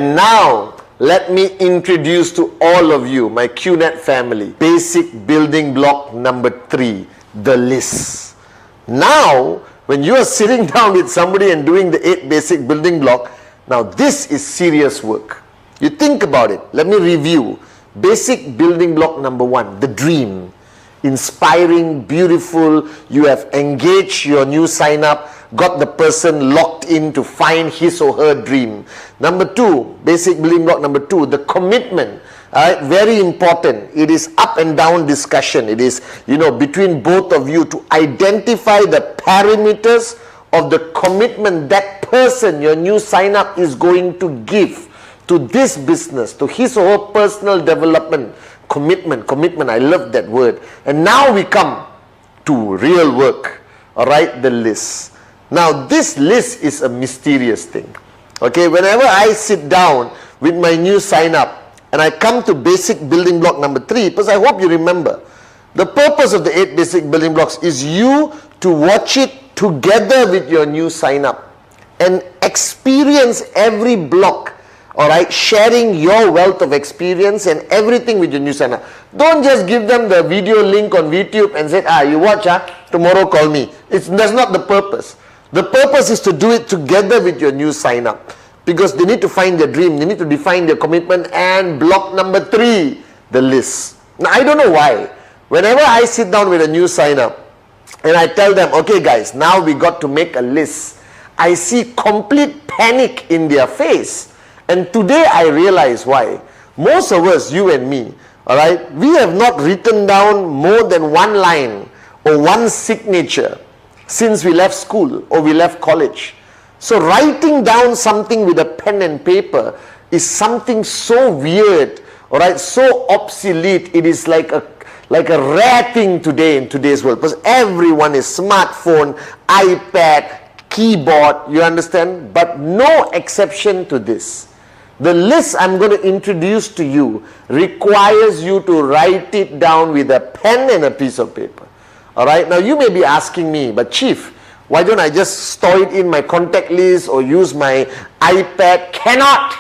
Now, let me introduce to all of you, my QNet family, basic building block number 3, the list. Now, when you are sitting down with somebody and doing the 8 basic building block, now this is serious work. You think about it. Let me review. Basic building block number 1, the dream. Inspiring, beautiful. You have engaged your new sign up, got the person locked in to find his or her dream. Number 2, basic building block number 2, the commitment. Very important. It is up and down discussion. It is, between both of you to identify the parameters of the commitment that person, your new sign up, is going to give to this business, to his or her personal development. Commitment, I love that word. And now we come to real work, all right, the list. Now this list is a mysterious thing, okay? Whenever I sit down with my new sign up and I come to basic building block number 3, because I hope you remember, the purpose of the 8 basic building blocks is you to watch it together with your new sign up and experience every block. Alright, sharing your wealth of experience and everything with your new sign up. Don't just give them the video link on YouTube and say, you watch, tomorrow call me. That's not the purpose. The purpose is to do it together with your new sign up, because they need to find their dream, they need to define their commitment. And block number 3, the list. Now I don't know why. Whenever I sit down with a new sign up and I tell them, okay guys, now we got to make a list, I see complete panic in their face. And today I realize why. Most of us, you and me, alright, we have not written down more than one line or one signature since we left school or we left college. So writing down something with a pen and paper is something so weird, alright, so obsolete. It is like a rare thing today in today's world, because everyone is smartphone, iPad, keyboard, you understand? But no exception to this. The list I'm going to introduce to you requires you to write it down with a pen and a piece of paper. Alright, now you may be asking me, but Chief, why don't I just store it in my contact list or use my iPad? Cannot!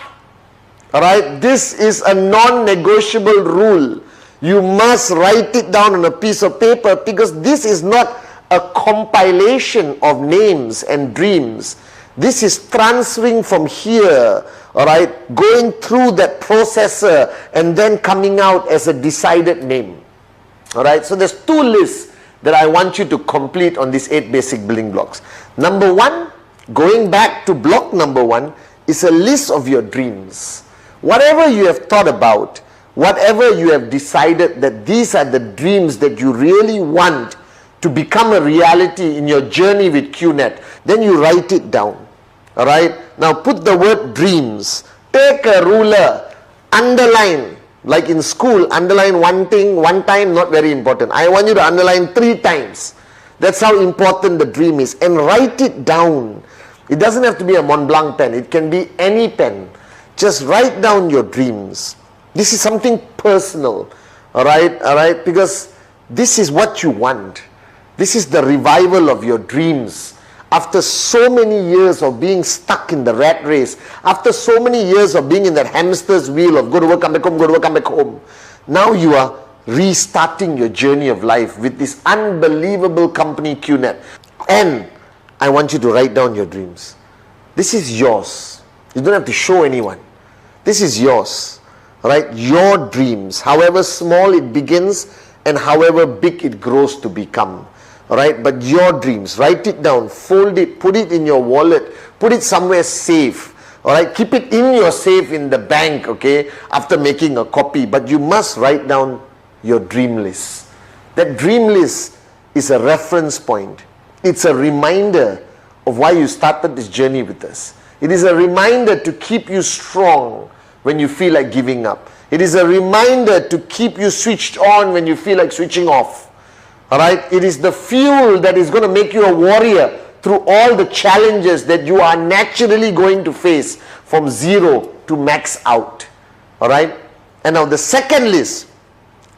Alright, this is a non-negotiable rule. You must write it down on a piece of paper, because this is not a compilation of names and dreams. This is transferring from here, alright, going through that processor and then coming out as a decided name. Alright, so there's 2 lists that I want you to complete on these 8 basic building blocks. Number 1, going back to block number 1, is a list of your dreams. Whatever you have thought about, whatever you have decided that these are the dreams that you really want to become a reality in your journey with QNet, then you write it down. Alright, now put the word dreams. Take a ruler, underline, like in school, underline one thing one time, not very important. I want you to underline 3 times. That's how important the dream is. And write it down. It doesn't have to be a Mont Blanc pen, it can be any pen. Just write down your dreams. This is something personal, alright, because this is what you want. This is the revival of your dreams. After so many years of being stuck in the rat race, after so many years of being in that hamster's wheel of go to work, come back home, go to work, come back home, now you are restarting your journey of life with this unbelievable company QNet. And I want you to write down your dreams. This is yours. You don't have to show anyone. This is yours, right? Your dreams, however small it begins and however big it grows to become. Alright, but your dreams, write it down, fold it, put it in your wallet, put it somewhere safe. Alright, keep it in your safe in the bank, okay, after making a copy. But you must write down your dream list. That dream list is a reference point. It's a reminder of why you started this journey with us. It is a reminder to keep you strong when you feel like giving up. It is a reminder to keep you switched on when you feel like switching off. Alright, it is the fuel that is going to make you a warrior through all the challenges that you are naturally going to face from 0 to max out. Alright, and now the second list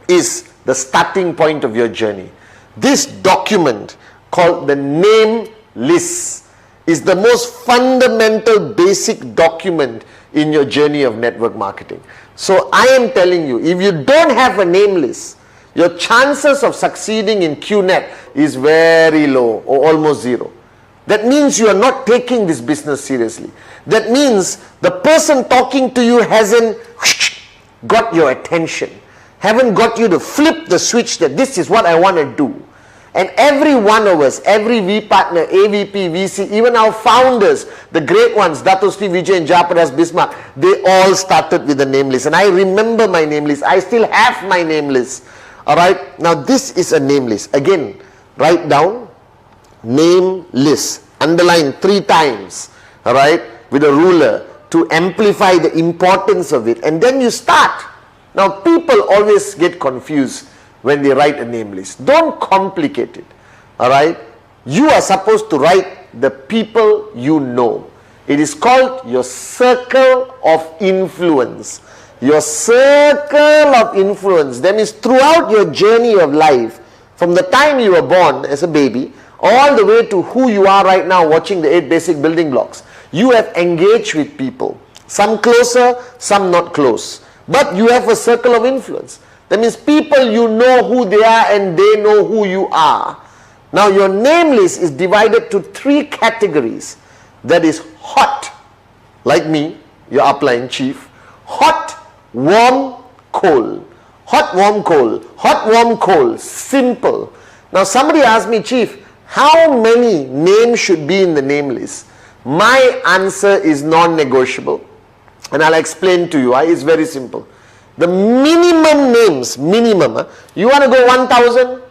is the starting point of your journey. This document called the name list is the most fundamental basic document in your journey of network marketing. So I am telling you, if you don't have a name list, your chances of succeeding in QNet is very low or almost zero. That means you are not taking this business seriously. That means the person talking to you hasn't got your attention, haven't got you to flip the switch that this is what I want to do. And every one of us, every V partner, AVP, VC, even our founders, the great ones, Dato Sri Vijay and Japadas Bismarck, they all started with a name list. And I remember my name list. I still have my name list. Alright, now this is a name list. Again, write down name list. Underline 3 times. Alright, with a ruler to amplify the importance of it. And then you start. Now people always get confused when they write a name list. Don't complicate it. Alright? You are supposed to write the people you know. It is called your circle of influence. Your circle of influence. That means throughout your journey of life, from the time you were born as a baby, all the way to who you are right now watching the 8 basic building blocks, you have engaged with people. Some closer, some not close. But you have a circle of influence. That means people, you know who they are and they know who you are. Now your name list is divided to 3 categories. That is hot, like me, your upline chief. Hot, warm, cold. Hot, warm, cold. Hot, warm, cold. Simple. Now somebody asked me, Chief, how many names should be in the name list? My answer is non-negotiable. And I'll explain to you. It's very simple. The minimum names, you want to go 1,000?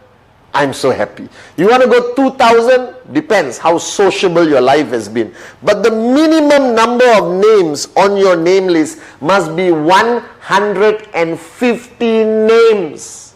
I'm so happy. You want to go 2,000? Depends how sociable your life has been. But the minimum number of names on your name list must be 150 names.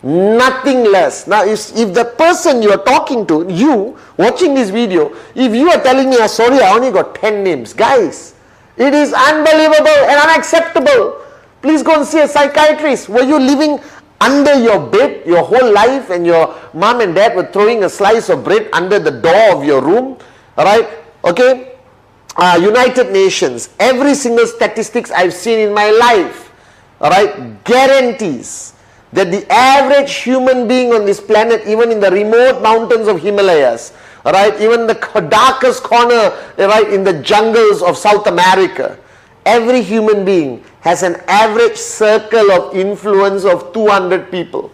Nothing less. Now, if the person you are talking to, you watching this video, if you are telling me, sorry, I only got 10 names. Guys, it is unbelievable and unacceptable. Please go and see a psychiatrist. Were you living under your bed your whole life and your mom and dad were throwing a slice of bread under the door of your room? Alright? Okay? United Nations, every single statistics I've seen in my life, alright, guarantees that the average human being on this planet, even in the remote mountains of Himalayas, alright, even the darkest corner, right, in the jungles of South America, every human being has an average circle of influence of 200 people.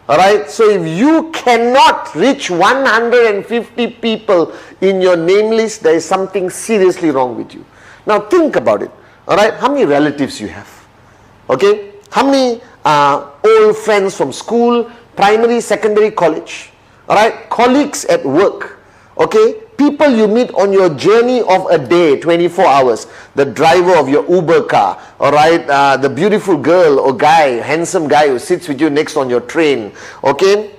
Alright, so if you cannot reach 150 people in your name list, there is something seriously wrong with you. Now think about it. Alright, how many relatives you have? Okay, how many old friends from school, primary, secondary, college? Alright, colleagues at work. Okay, people you meet on your journey of a day, 24 hours, the driver of your Uber car, alright, the beautiful girl or guy, handsome guy who sits with you next on your train, okay,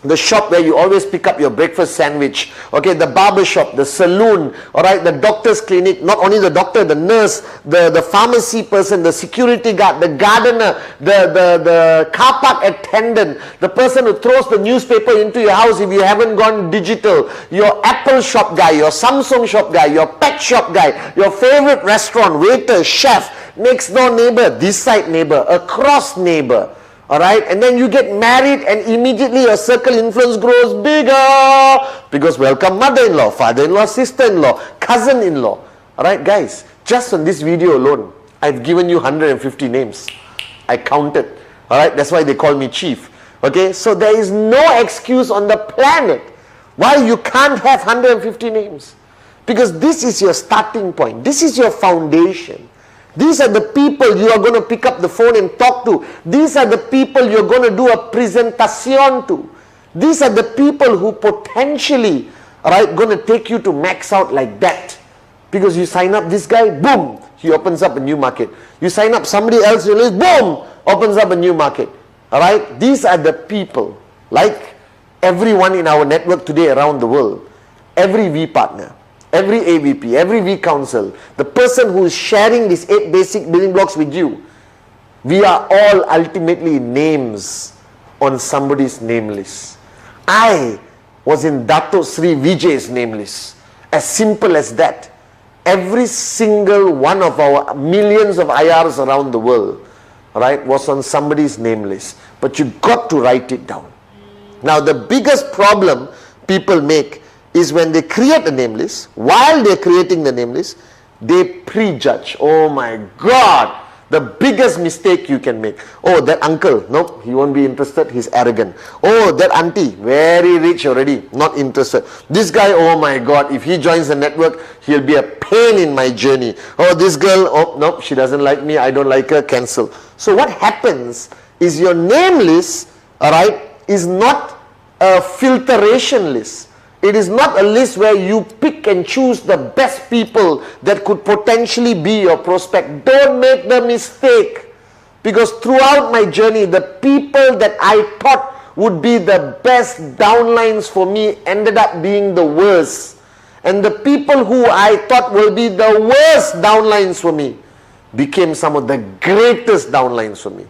the shop where you always pick up your breakfast sandwich, okay, the barber shop, the saloon, alright, the doctor's clinic, not only the doctor, the nurse, the pharmacy person, the security guard, the gardener, the car park attendant, the person who throws the newspaper into your house if you haven't gone digital, your Apple shop guy, your Samsung shop guy, your pet shop guy, your favorite restaurant, waiter, chef, next door neighbor, this side neighbor, across neighbor. Alright, and then you get married and immediately your circle influence grows bigger because welcome mother-in-law, father-in-law, sister-in-law, cousin-in-law. Alright guys, just on this video alone, I've given you 150 names. I counted. Alright, that's why they call me chief. Okay, so there is no excuse on the planet why you can't have 150 names. Because this is your starting point. This is your foundation. These are the people you are going to pick up the phone and talk to. These are the people you're going to do a presentation to. These are the people who potentially are going to take you to max out like that. Because you sign up this guy, boom, he opens up a new market. You sign up somebody else, boom, opens up a new market. Alright, these are the people, like everyone in our network today around the world, every V partner, every AVP, every V council, the person who is sharing these 8 basic building blocks with you, we are all ultimately names on somebody's name list. I was in Dato Sri Vijay's name list. As simple as that. every single one of our millions of IRs around the world, right, was on somebody's name list. But you got to write it down. Now the biggest problem people make is when they create a name list, while they're creating the name list, they prejudge. Oh my God, the biggest mistake you can make. Oh, that uncle, nope, he won't be interested, he's arrogant. Oh, that auntie, very rich already, not interested. This guy, oh my God, if he joins the network, he'll be a pain in my journey. Oh, this girl, oh, nope, she doesn't like me, I don't like her, cancel. So what happens is your name list, alright, is not a filtration list. It is not a list where you pick and choose the best people that could potentially be your prospect. Don't make the mistake. Because throughout my journey, the people that I thought would be the best downlines for me ended up being the worst. And the people who I thought will be the worst downlines for me became some of the greatest downlines for me.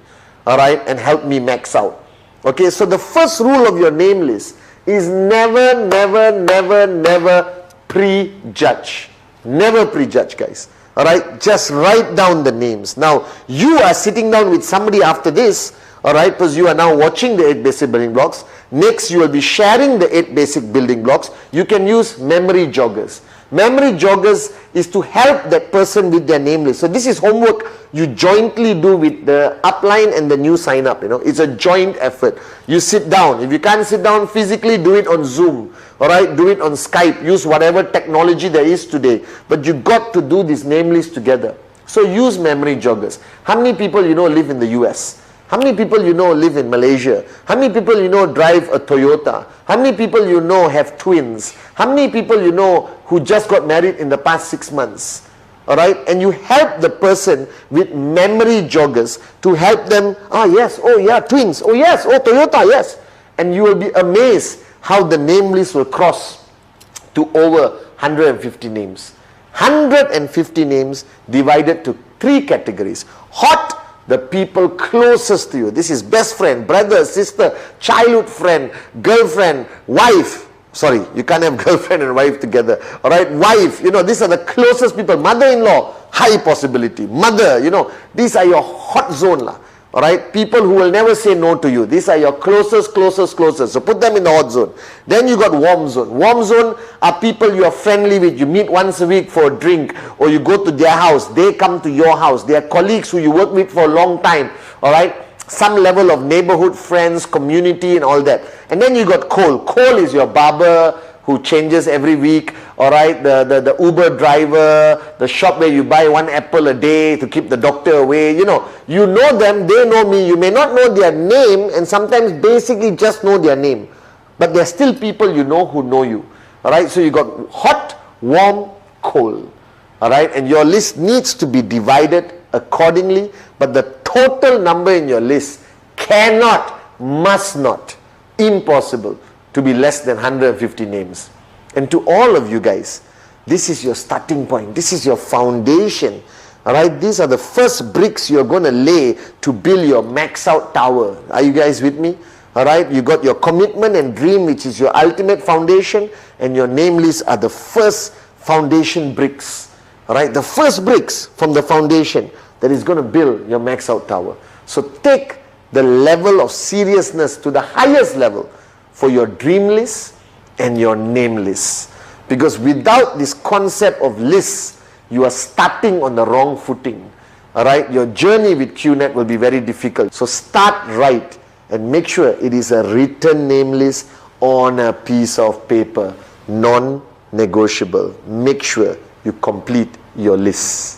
Alright, and helped me max out. Okay, so the first rule of your name list is never, never, never, never prejudge. Never prejudge, guys. Alright, just write down the names. Now, you are sitting down with somebody after this, alright, because you are now watching the 8 basic building blocks. Next, you will be sharing the 8 basic building blocks. You can use memory joggers. Memory joggers is to help that person with their name list. So this is homework you jointly do with the upline and the new sign up. You know, it's a joint effort. You sit down. If you can't sit down physically, do it on Zoom. All right, do it on Skype. Use whatever technology there is today. But you got to do this name list together. So use memory joggers. How many people you know live in the US? How many people you know live in Malaysia? How many people you know drive a Toyota? How many people you know have twins? How many people you know who just got married in the past 6 months? Alright, and you help the person with memory joggers to help them, yes, oh yeah, twins, oh yes, oh Toyota, yes. And you will be amazed how the name list will cross to over 150 names. 150 names divided to 3 categories. Hot, the people closest to you. This is best friend, brother, sister, childhood friend, girlfriend, wife. Sorry, you can't have girlfriend and wife together. Alright, wife, you know, these are the closest people. Mother-in-law, high possibility. Mother, you know, these are your hot zone lah. Alright, people who will never say no to you. These are your closest. So put them in the hot zone. Then you got warm zone. Warm zone are people you are friendly with. You meet once a week for a drink, or you go to their house. They come to your house. They are colleagues who you work with for a long time. Alright, some level of neighborhood friends, community and all that. And then you got cold. Cold is your barber who changes every week, alright, the Uber driver, the shop where you buy 1 apple a day to keep the doctor away. You know them, they know me. You may not know their name, and sometimes basically just know their name, but they're still people you know who know you. Alright, so you got hot, warm, cold. Alright, and your list needs to be divided accordingly, but the total number in your list cannot, must not, impossible to be less than 150 names. And to all of you guys, this is your starting point. This is your foundation. Alright, these are the first bricks you're going to lay to build your max out tower. Are you guys with me? Alright, you got your commitment and dream, which is your ultimate foundation, and your name list are the first foundation bricks. Alright, the first bricks from the foundation that is going to build your max out tower. So take the level of seriousness to the highest level for your dream list and your name list. Because without this concept of lists, you are starting on the wrong footing. Alright, your journey with QNet will be very difficult. So start right and make sure it is a written name list on a piece of paper, non-negotiable. Make sure you complete your list.